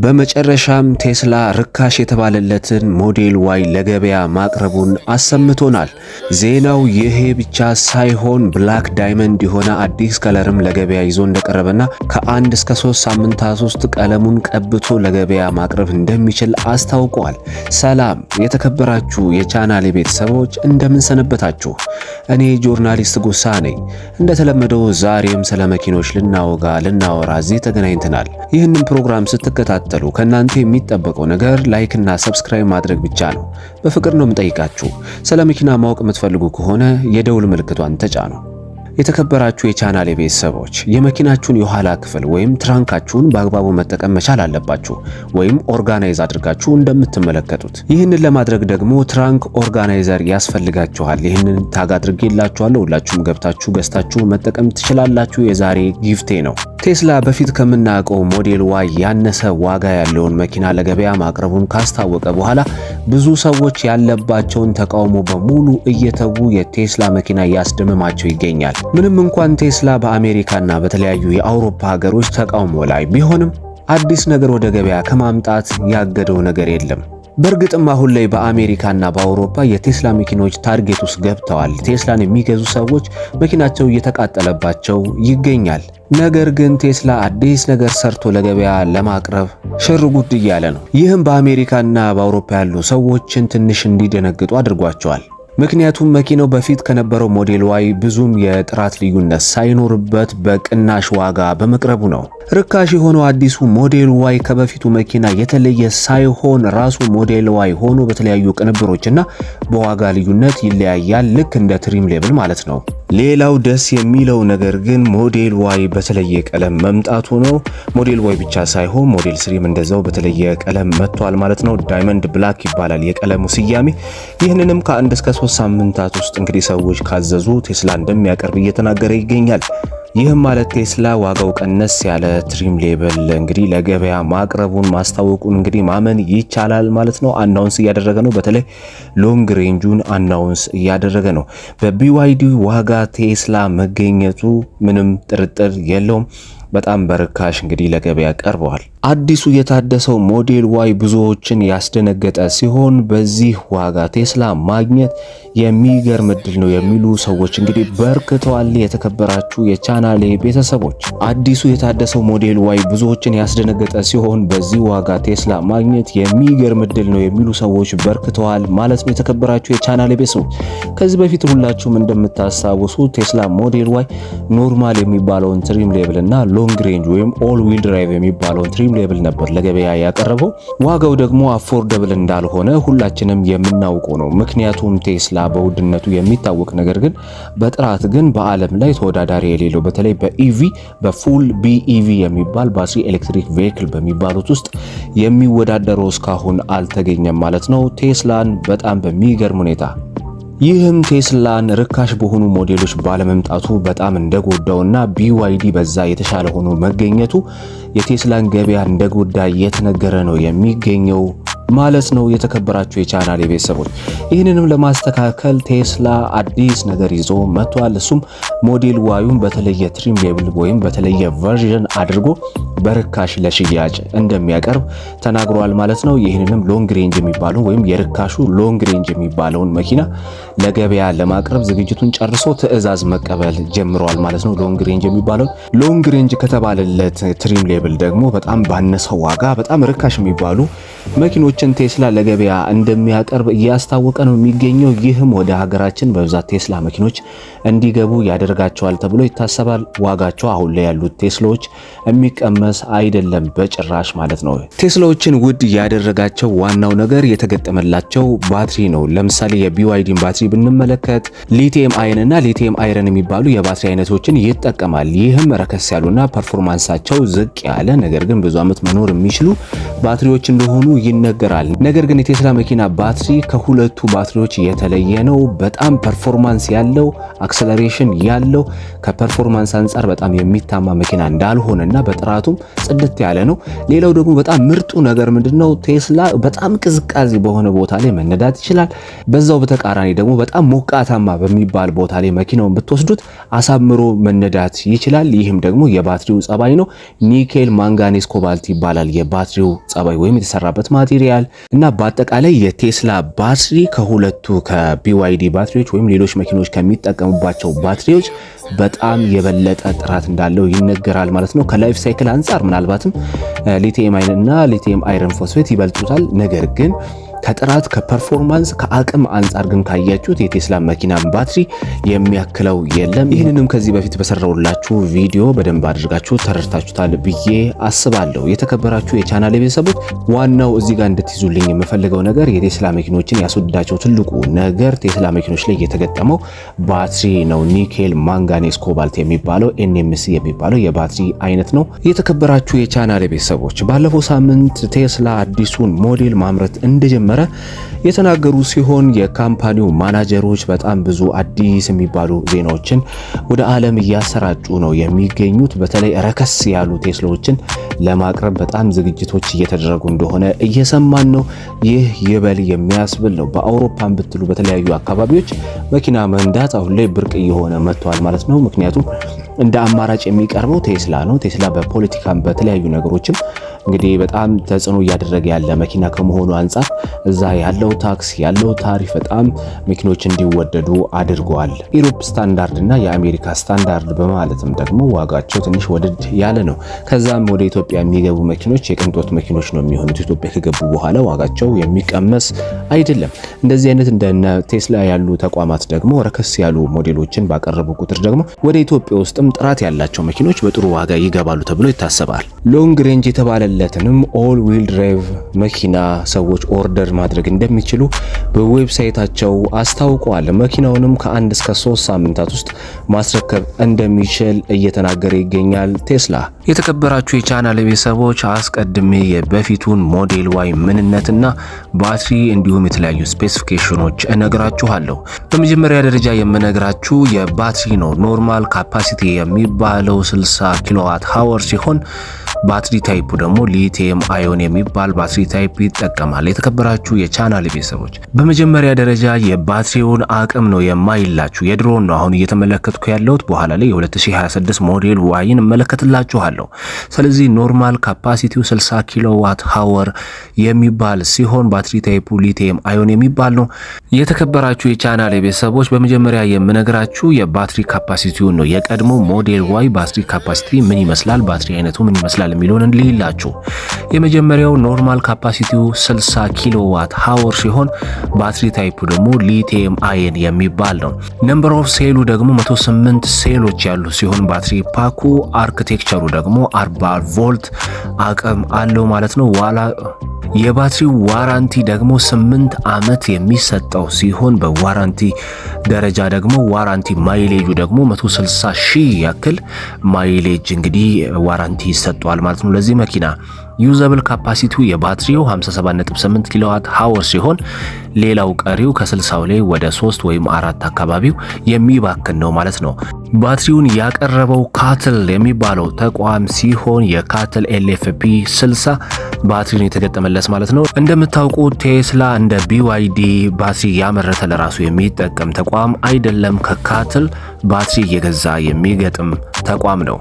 በመጨረሻም ቴስላ ርካሽ የተባለለትን ሞዴል ዋይ ለገበያ ማቅረቡን አሰምቶናል። ዜናው ይሄ ብቻ ሳይሆን ብላክ ዳይመንድ የሆነ አዲስ ከለርም ለገበያ ይዞ እንደቀረበና ከ1 እስከ 3 ሳምንታት ውስጥ ቀለሙን ቀብቶ ለገበያ ማቅረብ እንደሚችል አስታውቋል። ሰላም የተከበራችሁ የቻናሌ ቤተሰቦች እንደምን ሰነበታችሁ? እኔ ጆርናሊስት ጎሳ ነኝ። እንደተለመደው ዛሬም ስለ መኪኖች ልናወራ እዚህ ተገናኝተናል። ይህንን ፕሮግራም ስትከታተሉ ከናንተ የሚጠበቀው ነገር ላይክ እና ሰብስክራይብ ማድረግ ብቻ ነው። በፍቅር ነው የምጠይቃችሁ። ስለ መኪና ማወቅ የምትፈልጉ ከሆነ የደውል ምልክቷን ተጫኑ። የተከበራችሁ የቻናሌ ቤተሰቦች የመኪናችሁን የኋላ ክፍል ወይም ትራንካችሁን በአግባቡ መጠቀም መቻል አለባችሁ፣ ወይም ኦርጋናይዝ አድርጋችሁ እንደምትመለከቱት። ይህንን ለማድረግ ደግሞ ትራንክ ኦርጋናይዘር ያስፈልጋችኋል። ይህንን ታግ አድርጌላችኋለሁ። ሁላችሁም ገብታችሁ ገዝታችሁ መጠቀም ትችላላችሁ። የዛሬ ጊፍቴ ነው። ቴስላ በፊት ከምናውቀው ሞዴል ዋይ ያነሰ ዋጋ ያለውን መኪና ለገበያ ማቅረቡን ካስታወቀ በኋላ ብዙ ሰዎች ያለባቸውን ተቃውሞ በሙሉ እየተዉ የቴስላ መኪና እያስደመማቸው ይገኛል። ምንም እንኳን ቴስላ በአሜሪካና በተለያዩ የአውሮፓ ሀገሮች ተቃውሞ ላይ ቢሆንም አዲስ ነገር ወደ ገበያ ከማምጣት ያገደው ነገር የለም። በእርግጥም አሁን ላይ በአሜሪካና በአውሮፓ የቴስላ መኪኖች ታርጌት ውስጥ ገብተዋል። ቴስላን የሚገዙ ሰዎች መኪናቸው እየተቃጠለባቸው ይገኛል። ነገር ግን ቴስላ አዲስ ነገር ሰርቶ ለገበያ ለማቅረብ ሽር ጉድ እያለ ነው። ይህም በአሜሪካና በአውሮፓ ያሉ ሰዎችን ትንሽ እንዲደነግጡ አድርጓቸዋል። ምክንያቱም መኪናው በፊት ከነበረው ሞዴል ዋይ ብዙም የጥራት ልዩነት ሳይኖርበት በቅናሽ ዋጋ በመቅረቡ ነው። ርካሽ የሆነው አዲሱ ሞዴል ዋይ ከበፊቱ መኪና የተለየ ሳይሆን ራሱ ሞዴል ዋይ ሆኖ በተለያዩ ቅንብሮችና በዋጋ ልዩነት ይለያያል። ልክ እንደ ትሪም ሌብል ማለት ነው። ሌላው ደስ የሚለው ነገር ግን ሞዴል ዋይ በተለየ ቀለም መምጣቱ ነው። ሞዴል ዋይ ብቻ ሳይሆን ሞዴል ስሪም እንደዛው በተለየ ቀለም መጥቷል ማለት ነው። ዳይመንድ ብላክ ይባላል የቀለሙ ስያሜ። ይህንንም ከ1 እስከ 3 ሳምንታት ውስጥ እንግዲህ ሰዎች ካዘዙ ቴስላ እንደሚያቀርብ እየተናገረ ይገኛል። ይህም ማለት ቴስላ ዋጋው ቀነስ ያለ ትሪም ሌብል እንግዲህ ለገበያ ማቅረቡን ማስታወቁን እንግዲህ ማመን ይቻላል ማለት ነው። አናውንስ እያደረገ ነው። በተለይ ሎንግ ሬንጁን አናውንስ እያደረገ ነው። በቢዋይዲ ዋጋ ቴስላ መገኘቱ ምንም ጥርጥር የለውም። በጣም በርካሽ እንግዲህ ለገበያ ቀርበዋል። አዲሱ የታደሰው ሞዴል ዋይ ብዙዎችን ያስደነገጠ ሲሆን በዚህ ዋጋ ቴስላ ማግኘት የሚገርም እድል ነው የሚሉ ሰዎች እንግዲህ በርክተዋል። የተከበራችሁ የቻናሌ ቤተሰቦች አዲሱ የታደሰው ሞዴል ዋይ ብዙዎችን ያስደነገጠ ሲሆን በዚህ ዋጋ ቴስላ ማግኘት የሚገርም እድል ነው የሚሉ ሰዎች በርክተዋል ማለት ነው። የተከበራችሁ የቻናሌ ቤተሰቦች ከዚህ በፊት ሁላችሁም እንደምታስታውሱ ቴስላ ሞዴል ዋይ ኖርማል የሚባለውን ትሪም ሌብል እና ሎንግ ሬንጅ ወይም ኦል ዊል ድራይቭ የሚባለውን ትሪም ሌብል ነበር ለገበያ ያቀረበው። ዋጋው ደግሞ አፎርደብል እንዳልሆነ ሁላችንም የምናውቀው ነው። ምክንያቱም ቴስላ በውድነቱ የሚታወቅ ነገር ግን በጥራት ግን በዓለም ላይ ተወዳዳሪ የሌለው በተለይ በኢቪ በፉል ቢኢቪ የሚባል ባትሪ ኤሌክትሪክ ቬሂክል በሚባሉት ውስጥ የሚወዳደረው እስካሁን አልተገኘም ማለት ነው። ቴስላን በጣም በሚገርም ሁኔታ ይህም ቴስላን ርካሽ በሆኑ ሞዴሎች ባለመምጣቱ በጣም እንደጎዳውና ቢዋይዲ በዛ የተሻለ ሆኖ መገኘቱ የቴስላን ገበያ እንደጎዳ እየተነገረ ነው የሚገኘው ማለት ነው። የተከበራችሁ የቻናሌ ቤተሰቦች ይህንንም ለማስተካከል ቴስላ አዲስ ነገር ይዞ መጥቷል። እሱም ሞዴል ዋዩን በተለየ ትሪም ሌብል ወይም በተለየ ቨርዥን አድርጎ በርካሽ ለሽያጭ እንደሚያቀርብ ተናግሯል ማለት ነው። ይህንንም ሎንግ ሬንጅ የሚባለው ወይም የርካሹ ሎንግ ሬንጅ የሚባለውን መኪና ለገበያ ለማቅረብ ዝግጅቱን ጨርሶ ትዕዛዝ መቀበል ጀምሯል ማለት ነው። ሎንግ ሬንጅ የሚባለው ሎንግ ሬንጅ ከተባለለት ትሪም ሌብል ደግሞ በጣም ባነሰው ዋጋ በጣም ርካሽ የሚባሉ መኪኖችን ቴስላ ለገበያ እንደሚያቀርብ እያስታወቀ ነው የሚገኘው። ይህም ወደ ሀገራችን በብዛት ቴስላ መኪኖች እንዲገቡ ያደርጋቸዋል ተብሎ ይታሰባል። ዋጋቸው አሁን ላይ ያሉት ቴስላዎች የሚቀመስ አይደለም በጭራሽ ማለት ነው። ቴስላዎችን ውድ ያደረጋቸው ዋናው ነገር የተገጠመላቸው ባትሪ ነው። ለምሳሌ የቢዋይዲን ባትሪ ብንመለከት ሊቲየም አየን እና ሊቲየም አይረን የሚባሉ የባትሪ አይነቶችን ይጠቀማል። ይህም ረከስ ያሉና ፐርፎርማንሳቸው ዝቅ ያለ ነገር ግን ብዙ ዓመት መኖር የሚችሉ ባትሪዎች እንደሆኑ ይነገራል። ነገር ግን የቴስላ መኪና ባትሪ ከሁለቱ ባትሪዎች የተለየ ነው። በጣም ፐርፎርማንስ ያለው አክሰለሬሽን ያለው ከፐርፎርማንስ አንጻር በጣም የሚታማ መኪና እንዳልሆነና በጥራቱም ጽድት ያለ ነው። ሌላው ደግሞ በጣም ምርጡ ነገር ምንድነው? ቴስላ በጣም ቅዝቃዜ በሆነ ቦታ ላይ መነዳት ይችላል። በዛው በተቃራኒ ደግሞ በጣም ሞቃታማ በሚባል ቦታ ላይ መኪናውን ብትወስዱት አሳምሮ መነዳት ይችላል። ይህም ደግሞ የባትሪው ጸባይ ነው። ኒኬል ማንጋኔዝ ኮባልት ይባላል የባትሪው ጸባይ ወይም የተሰራበት ማቴሪያል እና በአጠቃላይ የቴስላ ባትሪ ከሁለቱ ከቢዋይዲ ባትሪዎች ወይም ሌሎች መኪኖች ከሚጠቀሙባቸው ባትሪዎች በጣም የበለጠ ጥራት እንዳለው ይነገራል ማለት ነው። ከላይፍ ሳይክል አንጻር ምናልባትም ሊቲየም አየን እና ሊቲየም አይረን ፎስፌት ይበልጡታል። ነገር ግን ከጥራት ከፐርፎርማንስ ከአቅም አንጻር ግን ካያችሁት የቴስላ መኪና ባትሪ የሚያክለው የለም። ይህንንም ከዚህ በፊት በሰራውላችሁ ቪዲዮ በደንብ አድርጋችሁ ተረድታችሁታል ብዬ አስባለሁ። የተከበራችሁ የቻናሌ ቤተሰቦች ዋናው እዚህ ጋር እንድትይዙልኝ የምፈልገው ነገር የቴስላ መኪኖችን ያስወድዳቸው ትልቁ ነገር ቴስላ መኪኖች ላይ የተገጠመው ባትሪ ነው። ኒኬል ማንጋኔስ ኮባልት የሚባለው ኤንኤምሲ የሚባለው የባትሪ አይነት ነው። የተከበራችሁ የቻናሌ ቤተሰቦች ባለፈው ሳምንት ቴስላ አዲሱን ሞዴል ማምረት እንደጀመረ የተናገሩ ሲሆን የካምፓኒው ማናጀሮች በጣም ብዙ አዲስ የሚባሉ ዜናዎችን ወደ ዓለም እያሰራጩ ነው የሚገኙት። በተለይ ረከስ ያሉ ቴስላዎችን ለማቅረብ በጣም ዝግጅቶች እየተደረጉ እንደሆነ እየሰማን ነው። ይህ ይበል የሚያስብል ነው። በአውሮፓን ብትሉ በተለያዩ አካባቢዎች መኪና መንዳት አሁን ላይ ብርቅ እየሆነ መጥቷል ማለት ነው። ምክንያቱም እንደ አማራጭ የሚቀርበው ቴስላ ነው። ቴስላ በፖለቲካም በተለያዩ ነገሮችም እንግዲህ በጣም ተጽዕኖ እያደረገ ያለ መኪና ከመሆኑ አንጻር እዛ ያለው ታክስ ያለው ታሪፍ በጣም መኪኖች እንዲወደዱ አድርገዋል። ኢሮፕ ስታንዳርድ እና የአሜሪካ ስታንዳርድ በማለትም ደግሞ ዋጋቸው ትንሽ ወደድ ያለ ነው። ከዛም ወደ ኢትዮጵያ የሚገቡ መኪኖች የቅንጦት መኪኖች ነው የሚሆኑት። ኢትዮጵያ ከገቡ በኋላ ዋጋቸው የሚቀመስ አይደለም። እንደዚህ አይነት እንደነ ቴስላ ያሉ ተቋማት ደግሞ ረከስ ያሉ ሞዴሎችን ባቀረቡ ቁጥር ደግሞ ወደ ኢትዮጵያ ውስጥም ጥራት ያላቸው መኪኖች በጥሩ ዋጋ ይገባሉ ተብሎ ይታሰባል። ሎንግ ሬንጅ የተባለለትንም ኦል ዊል ድራይቭ መኪና ሰዎች ኦርደር ማድረግ እንደሚችሉ በዌብሳይታቸው አስታውቀዋል። መኪናውንም ከ1 እስከ 3 ሳምንታት ውስጥ ማስረከብ እንደሚችል እየተናገረ ይገኛል ቴስላ። የተከበራችሁ የቻናል ቤተሰቦች አስቀድሜ የበፊቱን ሞዴል ዋይ ምንነትና ባትሪ እንዲሁም የተለያዩ ስፔሲፊኬሽኖች እነግራችኋለሁ። በመጀመሪያ ደረጃ የምነግራችሁ የባትሪ ነው። ኖርማል ካፓሲቲ የሚባለው 60 ኪሎዋት ሃወር ሲሆን ባትሪ ታይፑ ደግሞ ሊቲየም አዮን የሚባል ባትሪ ታይፕ ይጠቀማል። የተከበራችሁ የቻናል ቤተሰቦች በመጀመሪያ ደረጃ የባትሪውን አቅም ነው የማይላችሁ። የድሮን ነው አሁን እየተመለከትኩ ያለሁት። በኋላ ላይ የ2026 ሞዴል ዋይን እመለከትላችኋለሁ። ስለዚህ ኖርማል ካፓሲቲው 60 ኪሎዋት ሃወር የሚባል ሲሆን ባትሪ ታይፑ ሊቲየም አዮን የሚባል ነው። የተከበራችሁ የቻናል ቤተሰቦች በመጀመሪያ የምነግራችሁ የባትሪ ካፓሲቲውን ነው። የቀድሞ ሞዴል ዋይ ባትሪ ካፓሲቲ ምን ይመስላል፣ ባትሪ አይነቱ ምን ይመስላል የሚለውን እንልይላችሁ። የመጀመሪያው ኖርማል ካፓሲቲው 60 ኪሎዋት ሃወር ሲሆን ባትሪ ታይፑ ደግሞ ሊቲየም አየን የሚባል ነው። ነምበር ኦፍ ሴሉ ደግሞ 108 ሴሎች ያሉ ሲሆን ባትሪ ፓኩ አርኪቴክቸሩ ደግሞ 40 ቮልት አቅም አለው ማለት ነው። የባትሪው ዋራንቲ ደግሞ 8 ዓመት የሚሰጠው ሲሆን በዋራንቲ ደረጃ ደግሞ ዋራንቲ ማይሌጁ ደግሞ 160 ሺህ ያክል ማይሌጅ እንግዲህ ዋራንቲ ይሰጠዋል ማለት ነው ለዚህ መኪና። ዩዘብል ካፓሲቲው የባትሪው 57.8 ኪሎዋት ሃወር ሲሆን ሌላው ቀሪው ከ60 ላይ ወደ 3 ወይም 4 አካባቢው የሚባክን ነው ማለት ነው። ባትሪውን ያቀረበው ካትል የሚባለው ተቋም ሲሆን የካትል ኤልኤፍፒ 60 ባትሪውን የተገጠመለት ማለት ነው። እንደምታውቁት ቴስላ እንደ ቢዋይዲ ባትሪ ያመረተ ለራሱ የሚጠቀም ተቋም አይደለም። ከካትል ባትሪ እየገዛ የሚገጥም ተቋም ነው።